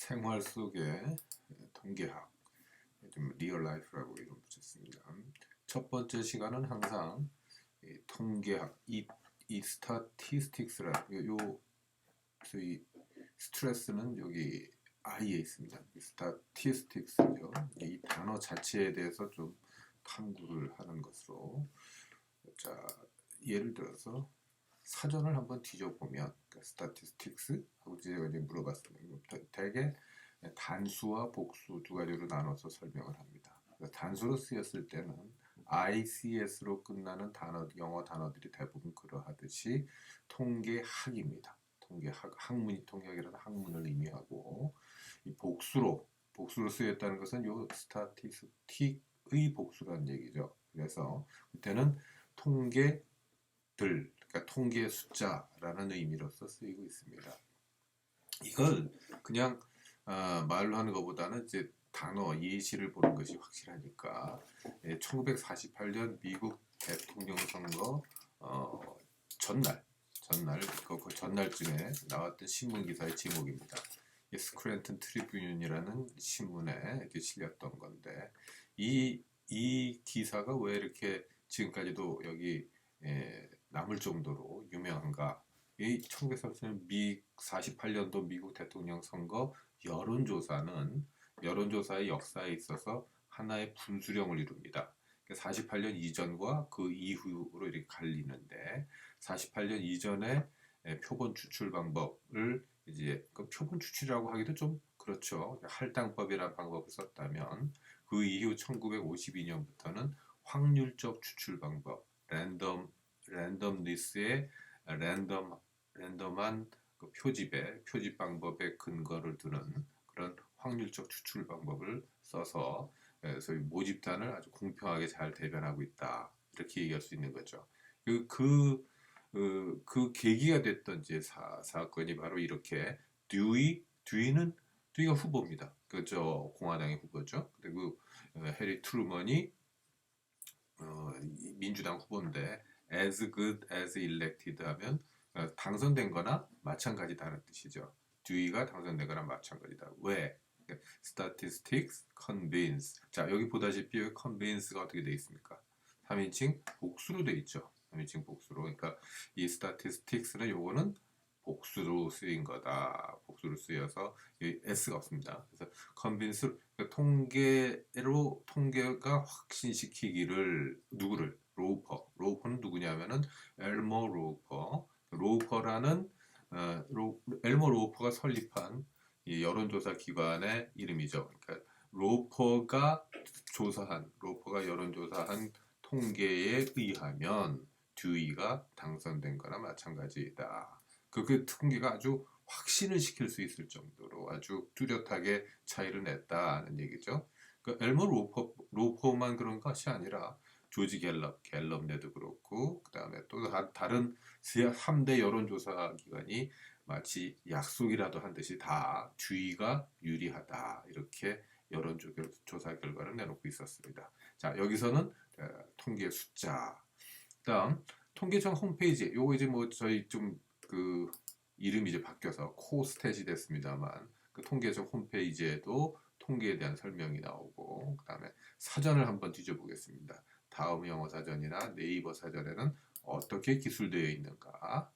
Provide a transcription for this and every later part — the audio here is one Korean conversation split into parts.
생활 속의 통계학, 좀 리얼 라이프라고 이름 붙였습니다. 첫 번째 시간은 항상 통계학, 이 스타티스틱스라 소위 스트레스는 여기 I에 있습니다. 스타티스틱스죠. 이 단어 자체에 대해서 좀 탐구를 하는 것으로. 자, 예를 들어서 사전을 한번 뒤져보면 스타티스틱스 하고 제가 이제 물어봤습니다. 대개 단수와 복수 두 가지로 나눠서 설명을 합니다. 단수로 쓰였을 때는 ICS로 끝나는 영어 단어들이 대부분 그러하듯이 통계학입니다. 학문이 통계학이라는 학문을 의미하고, 이 복수로 쓰였다는 것은 요 스타티스틱의 복수라는 얘기죠. 그래서 그때는 통계들, 그러니까 통계의 숫자라는 의미로서 쓰이고 있습니다. 이걸 그냥 말로 하는 것보다는 이제 단어 예시를 보는 것이 확실하니까 1948년 미국 대통령 선거 그 전날쯤에 나왔던 신문 기사의 제목입니다. 스크랜턴 트리뷴이라는 신문에 이렇게 실렸던 건데, 이 기사가 왜 이렇게 지금까지도 여기 남을 정도로 유명한가? 이 1948년도 미국 대통령 선거 여론조사의 역사에 있어서 하나의 분수령을 이룹니다. 48년 이전과 그 이후로 이렇게 갈리는데, 48년 이전에 표본 추출 방법을 이제 그 표본 추출이라고 하기도 좀 그렇죠. 할당법이라는 방법을 썼다면, 그 이후 1952년부터는 확률적 추출 방법, 랜덤리스의 랜덤한 그 표집 방법에 근거를 두는 그런 확률적 추출 방법을 써서 소위 모집단을 아주 공평하게 잘 대변하고 있다, 이렇게 얘기할 수 있는 거죠. 그 계기가 됐던 이제 사건이 바로 이렇게 듀이가 후보입니다. 그저 공화당의 후보죠. 그리고 해리 트루먼이 민주당 후보인데, as good as elected 하면 당선된 거나 마찬가지다는 뜻이죠. 듀이가 당선된 거나 마찬가지다. 왜? statistics convince. 자, 여기 보다시피 여기 convince가 어떻게 되어 있습니까? 3인칭 복수로 되어 있죠. 3인칭 복수로. 그러니까 이 statistics는 요거는 복수로 쓰인 거다. 복수로 쓰여서 s가 없습니다. 그래서 convince, 통계가 확신시키기를, 누구를? 로퍼는 누구냐면은 엘머 로퍼라는 엘머 로퍼가 설립한 이 여론조사 기관의 이름이죠. 그러니까 로퍼가 여론조사한 통계에 의하면 듀이가 당선된 거나 마찬가지이다. 그 통계가 아주 확신을 시킬 수 있을 정도로 아주 뚜렷하게 차이를 냈다는 얘기죠. 그 엘머 로퍼만 그런 것이 아니라 조지 갤럽네도 그렇고, 그 다음에 또 다른 3대 여론조사 기관이 마치 약속이라도 한 듯이 다 듀이가 유리하다, 이렇게 여론조사 결과를 내놓고 있었습니다. 자, 여기서는 통계 숫자, 그다음 통계청 홈페이지, 요거 이제 뭐 저희 좀 그 이름이 이제 바뀌어서 코스탯이 됐습니다만, 그 통계청 홈페이지에도 통계에 대한 설명이 나오고, 그 다음에 사전을 한번 뒤져보겠습니다. 다음 영어 사전이나 네이버 사전에는 어떻게 기술되어 있는가.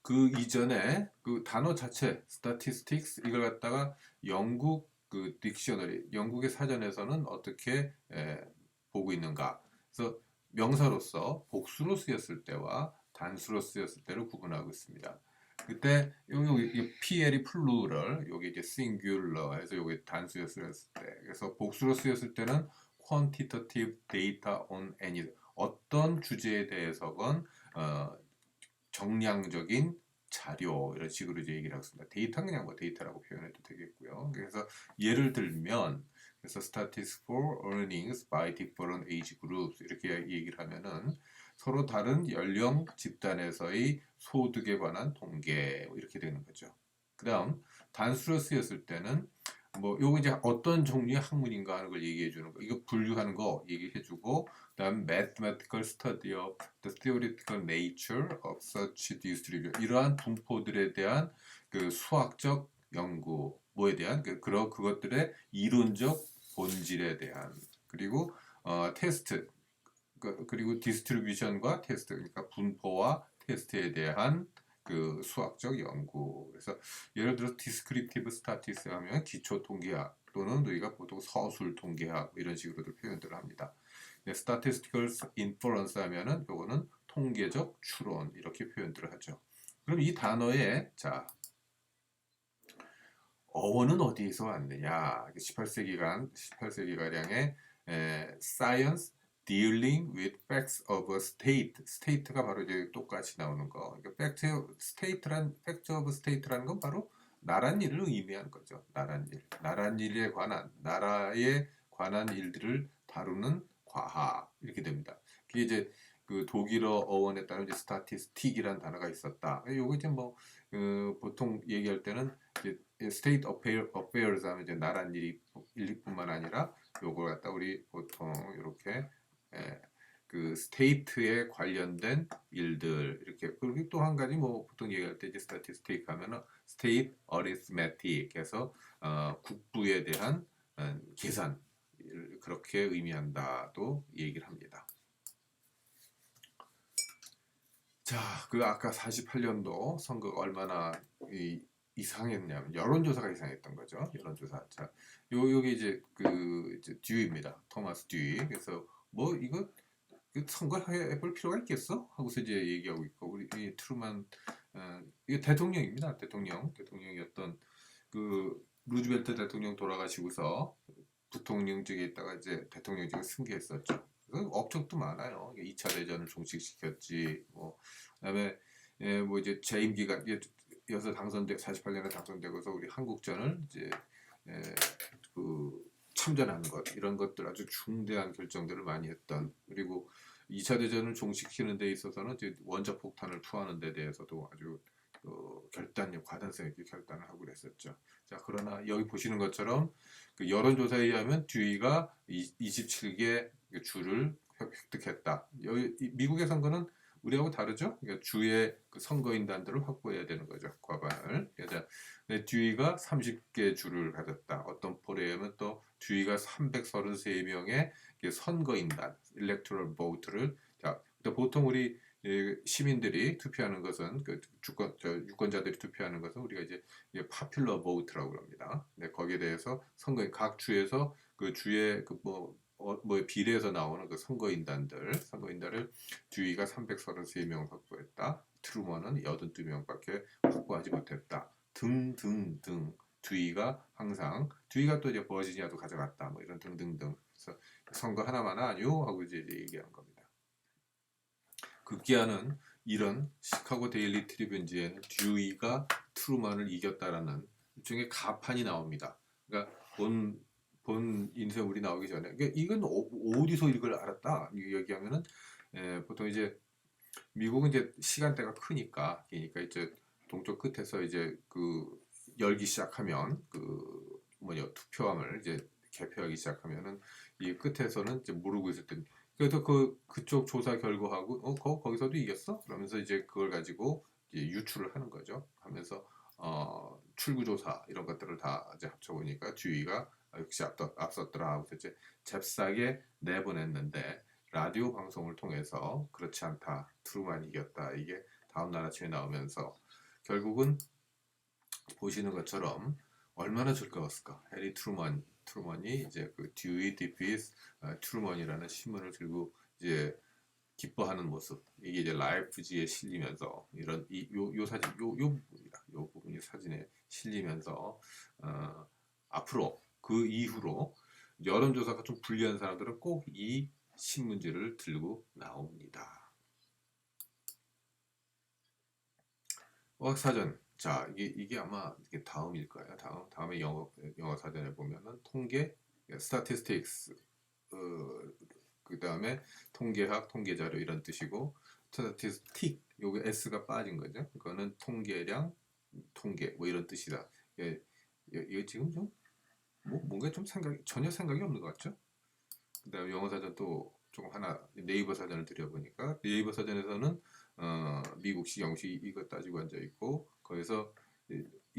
그 이전에 그 단어 자체 statistics, 이걸 갖다가 영국 그 딕셔너리, 영국의 사전에서는 어떻게 보고 있는가. 그래서 명사로서 복수로 쓰였을 때와 단수로 쓰였을 때를 구분하고 있습니다. 그때 여기 PL이 플루럴, 여기 이제 singular 해서 여기 단수였을 때, 그래서 복수로 쓰였을 때는 quantitative data on any, 어떤 주제에 대해서건 정량적인 자료, 이런 식으로 이제 얘기를 하고 있습니다. 데이터는 그냥 뭐 데이터라고 표현해도 되겠고요. 그래서 예를 들면, 그래서 statistics for earnings by different age groups, 이렇게 얘기를 하면은 서로 다른 연령 집단에서의 소득에 관한 통계, 이렇게 되는 거죠. 그 다음 단수로 쓰였을 때는 뭐 요거 이제 어떤 종류의 학문인가 하는 걸 얘기해 주는 거, 이거 분류하는 거 얘기해 주고, 그다음 mathematical study of the theoretical nature of such distribution, 이러한 분포들에 대한 그 수학적 연구, 뭐에 대한 그것들의 이론적 본질에 대한 그리고 테스트 그리고 디스트리뷰션과 테스트 그러니까 분포와 테스트에 대한 그 수학적 연구. 그래서 예를 들어 디스크립티브 스타티스 하면 기초 통계학 또는 우리가 보통 서술 통계학 이런 식으로도 표현들을 합니다. statistical inference 하면은 요거는 통계적 추론 이렇게 표현들을 하죠. 그럼 이 단어에 자 어원은 어디에서 왔느냐? 18세기가량의 science dealing with facts of a state. state가 바로 이제 똑같이 나오는 거. 그러니까 fact of state라는 건 바로 나란 일을 의미하는 거죠. 나란 일에 관한 나라에 관한 일들을 다루는 과학 이렇게 됩니다. 그게 이제 그 독일어 어원에 따른 이제 스타티스틱이라는 단어가 있었다. 요거 이제 뭐 보통 얘기할 때는 이제 state affairs 하면 이제 나란 일뿐만 아니라 요걸 갖다 우리 보통 이렇게 그 스테이트에 관련된 일들 이렇게 그리고 또 한 가지 뭐 보통 얘기할 때 이제 스타티스틱 하면은 state arithmetic에서 국부에 대한 계산 그렇게 의미한다도 얘기를 합니다. 자, 그 아까 48년도 선거가 얼마나 이상했냐면 여론조사가 이상했던 거죠. 여론조사. 자, 요게 이제 이제 듀입니다. 토마스 듀이. 그래서 뭐 이거 선거해볼 필요가 있겠어? 하고서 이제 얘기하고 있고 우리 이 트루만 이게 대통령입니다. 대통령이었던 그 루즈벨트 대통령 돌아가시고서 부통령직에 있다가 이제 대통령직을 승계했었죠. 업적도 많아요. 2차 대전을 종식시켰지. 뭐 그다음에 뭐 이제 재임 기간 여서 48년에 당선되고서 우리 한국전을 이제 그 참전하는 것 이런 것들 아주 중대한 결정들을 많이 했던 그리고 2차 대전을 종식시키는 데 있어서는 이제 원자 폭탄을 투하는 데 대해서도 아주 과단성 있게 결단을 하고 그랬었죠. 자, 그러나 여기 보시는 것처럼 그 여론조사에 의하면 듀이가 27개 주를 획득했다. 여기 미국의 선거는 우리하고 다르죠? 그러니까 주의 그 선거인단들을 확보해야 되는 거죠. 과반을. 그래서 듀이가 30개 주를 가졌다. 어떤 폴에 의하면 또 듀이가 333명의 선거인단, electoral vote를 자, 보통 우리 시민들이 투표하는 것은 유권자들이 투표하는 것은 우리가 이제 파퓰러 보트라고 합니다. 네, 거기에 대해서 선거인 각 주에서 그 주의 뭐 비례해서 나오는 그 선거인단을 듀이가 333명을 확보했다. 트루먼은 82명밖에 확보하지 못했다. 등등등 듀이가 또 이제 버지니아도 가져갔다. 뭐 이런 등등등. 그래서 선거 하나만 아니요 하고 이제 얘기한 겁니다. 급기야는 이런 시카고 데일리 트리뷴지에는 듀이가 트루먼을 이겼다라는 일종의 가판이 나옵니다. 그러니까 본 인쇄물이 나오기 전에 이건 어디서 이걸 알았다 얘기하면은 보통 이제 미국은 이제 시간대가 크니까 그러니까 이제 동쪽 끝에서 이제 그 열기 시작하면 그 투표함을 이제 개표하기 시작하면은 이 끝에서는 이제 모르고 있을 때 그래서 그쪽 조사 결과하고 거기서도 이겼어? 그러면서 이제 그걸 가지고 이제 유출을 하는 거죠. 하면서 출구 조사 이런 것들을 다 이제 합쳐보니까 듀이가 역시 앞섰더라 하고 이제 잽싸게 내보냈는데 라디오 방송을 통해서 그렇지 않다. 트루만이 이겼다. 이게 다음날 아침에 나오면서 결국은 보시는 것처럼 얼마나 즐거웠을까. 해리 트루먼이 이제 그 듀이 디피스 트루먼이라는 신문을 들고 이제 기뻐하는 모습 이게 이제 라이프지에 실리면서 이런 요 사진 요 부분입니다. 요 부분이 사진에 실리면서 앞으로 그 이후로 여론조사가 좀 불리한 사람들은 꼭 이 신문지를 들고 나옵니다. 어학사전 자 이게 아마 이게 다음일 거예요. 다음에 영어 사전에 보면은 통계 statistics 그 다음에 통계학 통계자료 이런 뜻이고 statistic 요게 s가 빠진 거죠. 그거는 통계량 통계 뭐 이런 뜻이다. 이거 지금 좀 뭔가 좀 전혀 생각이 없는 것 같죠? 그 다음에 영어 사전 또 조금 하나 네이버 사전을 들여보니까 네이버 사전에서는 미국식 영식 이거 따지고 앉아 있고 거기서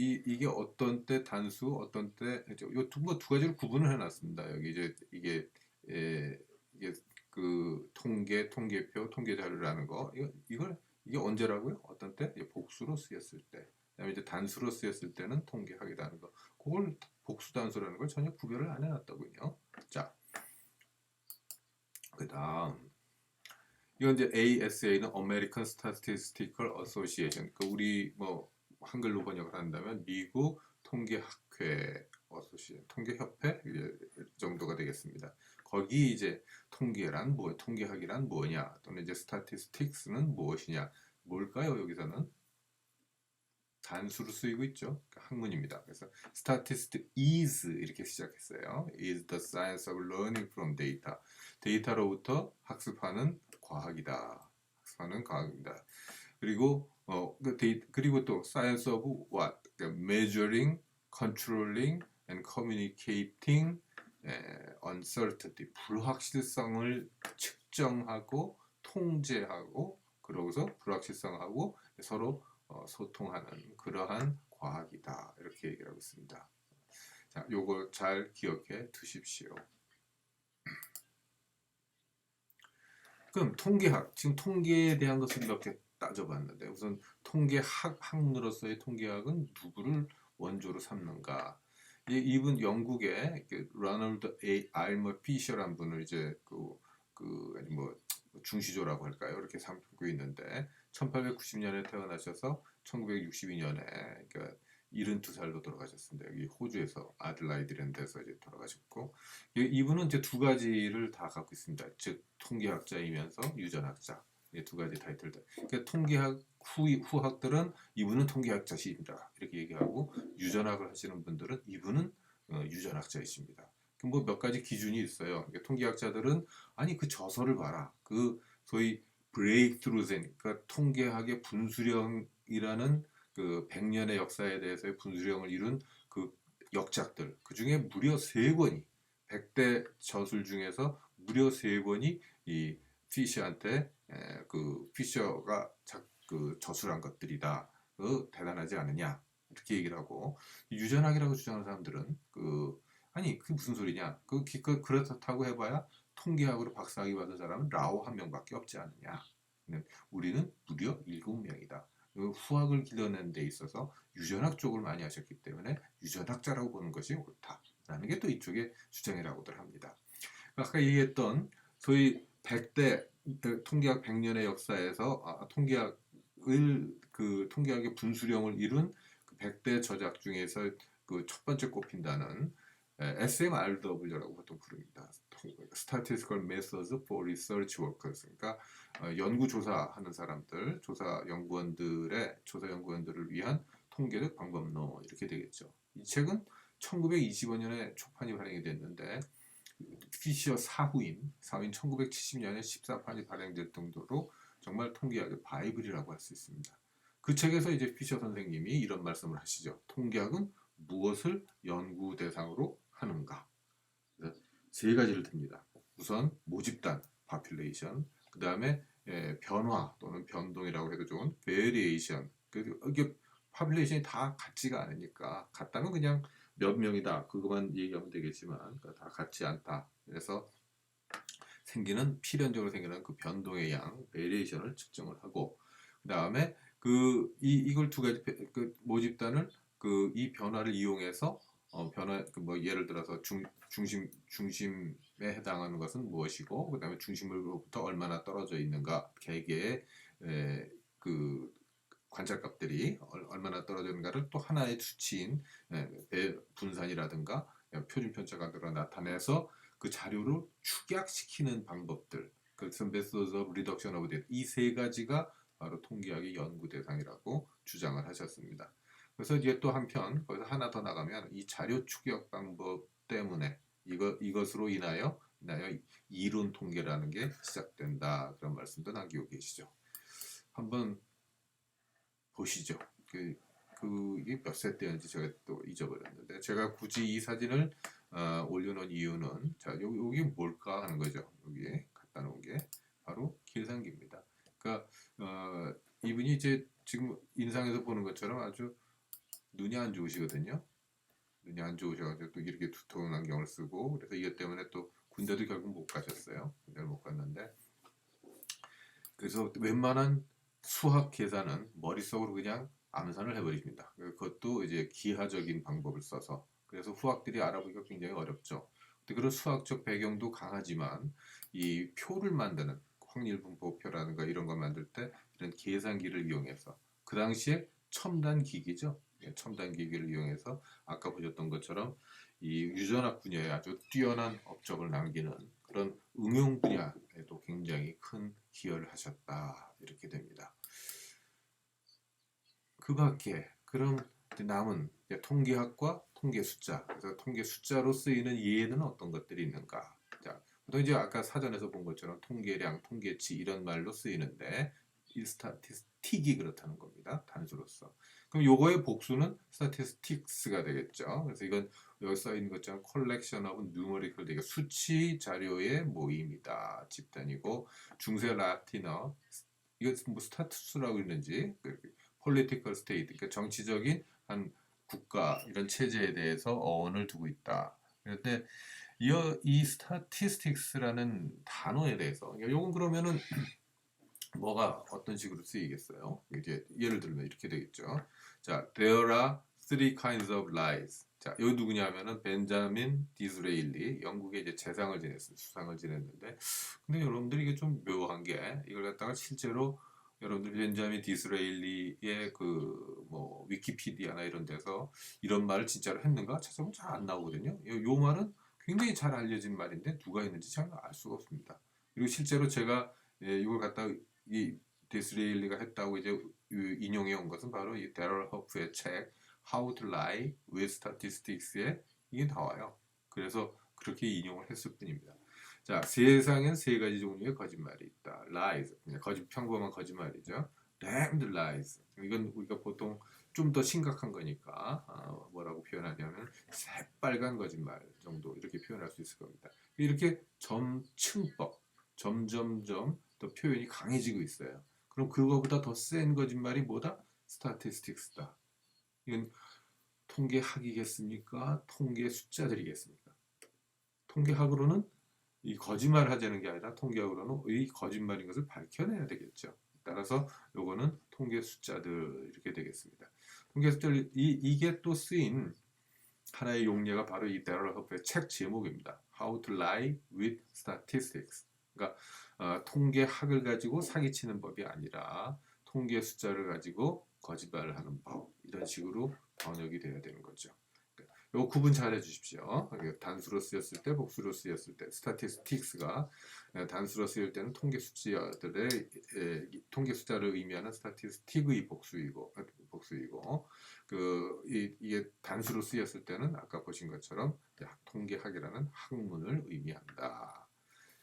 이게 어떤 때 단수, 어떤 때 요두 가지로 구분을 해놨습니다. 여기 이제 이게 그 통계표, 통계 자료라는 거 이게 언제라고요? 어떤 때? 이게 복수로 쓰였을 때. 그다음에 이제 단수로 쓰였을 때는 통계학이라는 거. 그걸 복수 단수라는 걸 전혀 구별을 안 해놨다고요. 자, 그다음 이건 이제 ASA는 American Statistical Association. 그 우리 뭐 한글로 번역을 한다면 미국 통계학회 어소시에이션, 통계협회 정도가 되겠습니다. 거기 이제 통계학이란 뭐냐, 또는 이제 statistics는 무엇이냐, 뭘까요? 여기서는 단수로 쓰이고 있죠. 학문입니다. 그래서 statistic is 이렇게 시작했어요. is the science of learning from data. 데이터로부터 학습하는 과학이다. 학습하는 과학입니다. 그리고 그리고 또 science of what? 그러니까 measuring, controlling, and communicating uncertainty. 불확실성을 측정하고 통제하고 그러고서 불확실성하고 서로 소통하는 그러한 과학이다. 이렇게 얘기를 하고 있습니다. 자, 요거 잘 기억해 두십시오. 그럼 통계학, 지금 통계에 대한 것을 이렇게 따져봤는데 우선 학문으로서의 통계학은 누구를 원조로 삼는가? 이분 영국의 로널드 A. 알머 피셔란 분을 이제 아니 뭐 중시조라고 할까요? 이렇게 삼고 있는데 1890년에 태어나셔서 1962년에 그러니까 72살로 돌아가셨습니다. 여기 호주에서 아들라이드랜드에서 이제 돌아가셨고 이분은 이제 두 가지를 다 갖고 있습니다. 즉 통계학자이면서 유전학자 두 가지 타이틀들. 그러니까 통계학 후학들은 이분은 통계학자십니다. 이렇게 얘기하고 유전학을 하시는 분들은 이분은 유전학자이십니다. 뭐 몇 가지 기준이 있어요. 그러니까 통계학자들은 아니 그 저서를 봐라. 그 소위 브레이크트루젠, 그러니까 통계학의 분수령이라는 그 100년의 역사에 대해서의 분수령을 이룬 그 역작들, 그 중에 무려 3권이 100대 저술 중에서 무려 3권이 이 피셔한테 그 피셔가 그 저술한 것들이다. 대단하지 않느냐 이렇게 얘기를 하고 유전학이라고 주장하는 사람들은 아니 그게 무슨 소리냐? 그렇다고 해봐야 통계학으로 박사학위 받은 사람은 라오 한 명밖에 없지 않느냐? 우리는 무려 7명이다. 후학을 길러내는 데 있어서 유전학 쪽을 많이 하셨기 때문에 유전학자라고 보는 것이 옳다라는 게 또 이쪽의 주장이라고들 합니다. 아까 얘기했던 소위 100대 통계학 100년의 역사에서 통계학의 분수령을 이룬 그 100대 저작 중에서 그 첫 번째 꼽힌다는 SMRW라고 보통 부릅니다. Statistical Methods for Research Workers. 그러니까 연구조사하는 사람들, 조사 연구원들을 위한 통계적 방법론 이렇게 되겠죠. 이 책은 1925년에 초판이 발행이 됐는데 피셔 사후인 1970년에 14판이 발행될 정도로 정말 통계학의 바이블이라고 할 수 있습니다. 그 책에서 이제 피셔 선생님이 이런 말씀을 하시죠. 통계학은 무엇을 연구 대상으로 하는가? 3가지를 듭니다. 우선 모집단, population, 그 다음에 변화 또는 변동이라고 해도 좋은 variation. 이게 population이 다 같지가 않으니까 같다면 그냥 몇 명이다 그것만 얘기하면 되겠지만 다 같지 않다. 그래서 필연적으로 생기는 그 변동의 양, variation을 측정을 하고 그 다음에 이걸 2가지 모집단을 이 변화를 이용해서 뭐 예를 들어서 중심에 해당하는 것은 무엇이고 그 다음에 중심으로부터 얼마나 떨어져 있는가 개개의 그 관찰값들이 얼마나 떨어져 있는가를 또 하나의 수치인 분산이라든가 표준 편차각으로 나타내서 그 자료를 축약시키는 방법들 그래서 Methods of Reduction of Data 이 3가지가 바로 통계학의 연구 대상이라고 주장을 하셨습니다. 그래서 이제 또 한편 거기서 하나 더 나가면 이 자료 축약 방법 때문에 이것으로 인하여 이론 통계라는 게 시작된다 그런 말씀도 남기고 계시죠. 한번 보시죠. 이게 몇 세 때인지 제가 또 잊어버렸는데 제가 굳이 이 사진을 올려놓은 이유는 자 여기 뭘까 하는 거죠. 여기에 갖다 놓은 게 바로 길상기입니다. 그러니까 이분이 이제 지금 인상에서 보는 것처럼 아주 눈이 안 좋으시거든요. 눈이 안 좋으셔가지고 또 이렇게 두터운 안경을 쓰고 그래서 이것 때문에 또 군대도 결국 못 가셨어요. 군대를 못 갔는데 그래서 웬만한 수학 계산은 머릿속으로 그냥 암산을 해버립니다. 그것도 이제 기하적인 방법을 써서 그래서 후학들이 알아보기가 굉장히 어렵죠. 근데 그런 수학적 배경도 강하지만 이 표를 만드는 확률분포표라든가 이런 걸 만들 때 이런 계산기를 이용해서 그 당시에 첨단 기기죠. 예, 첨단 기기를 이용해서 아까 보셨던 것처럼 이 유전학 분야에 아주 뛰어난 업적을 남기는 그런 응용 분야에도 굉장히 큰 기여를 하셨다 이렇게 됩니다. 그 밖에 그럼 남은 통계학과 통계 숫자 그래서 통계 숫자로 쓰이는 예는 어떤 것들이 있는가? 자, 보통 이제 아까 사전에서 본 것처럼 통계량, 통계치 이런 말로 쓰이는데 이 스타티스틱이 그렇다는 겁니다. 단수로서. 그럼 요거의 복수는 statistics가 되겠죠. 그래서 이건 여기 써 있는 것처럼 collection of numerical data 수치 자료의 모임이다. 집단이고 중세 라틴어 이거 뭐 스타투스라고 있는지 political state 그러니까 정치적인 한 국가 이런 체제에 대해서 어원을 두고 있다. 그런데 이 statistics라는 단어에 대해서 요건 그러면은 뭐가 어떤 식으로 쓰이겠어요? 이제 예를 들면 이렇게 되겠죠. 자, there are three kinds of lies. 자, 여기 누구냐면은 벤자민 디스레일리 영국에 이제 재상을 지냈어요. 수상을 지냈는데 근데 여러분들 이게 좀 묘한 게 이걸 갖다가 실제로 여러분들 벤자민 디스레일리의 그 뭐 위키피디아나 이런 데서 이런 말을 진짜로 했는가 찾아보면 잘 안 나오거든요. 요 말은 굉장히 잘 알려진 말인데 누가 했는지 잘 알 수가 없습니다. 그리고 실제로 제가 이걸 갖다 이 디스레일리가 했다고 이제 인용해 온 것은 바로 이 데럴 허프의 책 How to Lie with Statistics에 이게 나와요. 그래서 그렇게 인용을 했을 뿐입니다. 자, 세상엔 세 가지 종류의 거짓말이 있다. Lies, 그냥 평범한 거짓말이죠. Damned lies. 이건 우리가 보통 좀 더 심각한 거니까 뭐라고 표현하냐면 새빨간 거짓말 정도 이렇게 표현할 수 있을 겁니다. 이렇게 점층법, 점점점 더 표현이 강해지고 있어요. 그럼 그거보다 더 센 거짓말이 뭐다? 스타티스틱스다. 이건 통계학이겠습니까? 통계 숫자들이겠습니까? 통계학으로는 이 거짓말을 하자는 게 아니라 통계학으로는 이 거짓말인 것을 밝혀내야 되겠죠. 따라서 요거는 통계 숫자들 이렇게 되겠습니다. 통계 숫자들 이게 또 쓰인 하나의 용례가 바로 이 데럴 허프의 책 제목입니다. How to Lie with Statistics. 그러니까 통계학을 가지고 사기치는 법이 아니라 통계 숫자를 가지고 거짓말을 하는 법 이런 식으로 번역이 돼야 되는 거죠. 요 구분 잘 해주십시오. 단수로 쓰였을 때, 복수로 쓰였을 때, 스타티스틱스가 단수로 쓰일 때는 통계 숫자들의 통계 숫자를 의미하는 스타티스틱의 복수이고 이게 단수로 쓰였을 때는 아까 보신 것처럼 통계학이라는 학문을 의미한다.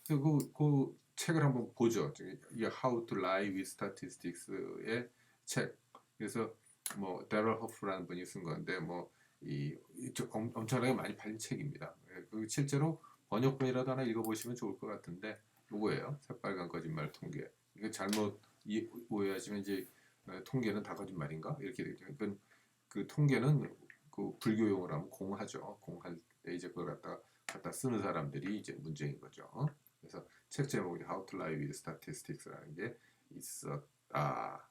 그 책을 한번 보죠. 이게 How to Lie with Statistics의 책. 그래서 뭐 데럴 허프라는 분이 쓴 건데 엄청나게 많이 팔린 책입니다. 그 실제로 번역본이라도 하나 읽어보시면 좋을 것 같은데 요거예요. 새빨간 거짓말 통계. 이거 잘못 오해하시면 이제 통계는 다 거짓말인가 이렇게 되죠. 그러니까 그 통계는 그 불교 용어로 하면 공하죠. 공할 때 이제 그걸 갖다 쓰는 사람들이 이제 문제인 거죠. 그래서 책 제목이 How to Lie with Statistics라는 게 있었다.